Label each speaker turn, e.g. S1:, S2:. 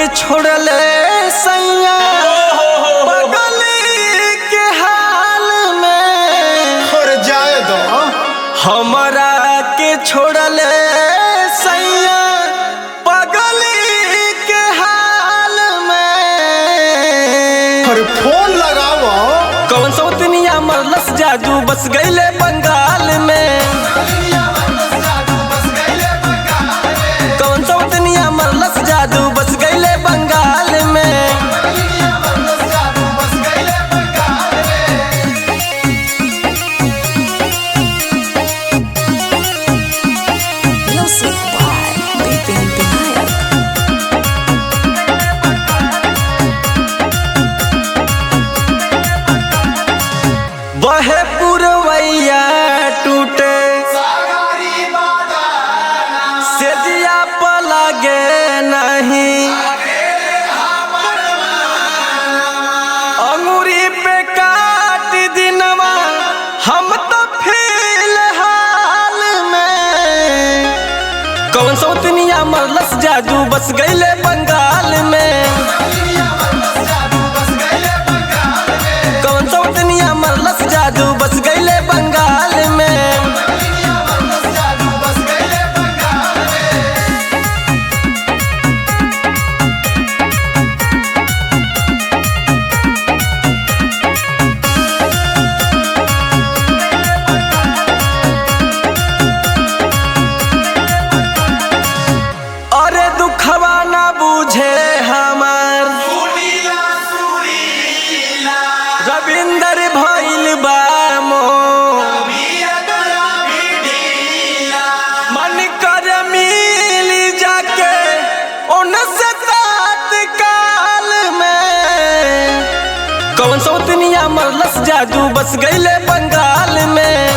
S1: छोड़ले सैया बगली के हाल में
S2: और जाए दो
S1: हमरा के छोड़ले सैया बगली के हाल में।
S2: और फोन लगाओ
S1: कौन सा दुनिया मरलस जादू बस गईले बंगाल में। कौन सा दुनिया मरलस जादू बस गईले बंगाल में।
S3: Music by Bipin Binayak.
S1: बहे पुरवैया टूटे सेजिया पलागे नहीं अंगूरी पे काट दिनवा हम तो फिलहाल में। कौन सा दुनिया मरलस जादू बस गईले बंगाल में। कौन सा दुनिया मरलस जादू बस गईले बंगाल में। अरे दुखवा ना बूझे हमार रविंदर भइल बा मोर। मन कर मिल जाके उनसे तत्काल में। कौन सा दुनिया मरलस जादू बस गईले बंगाल में।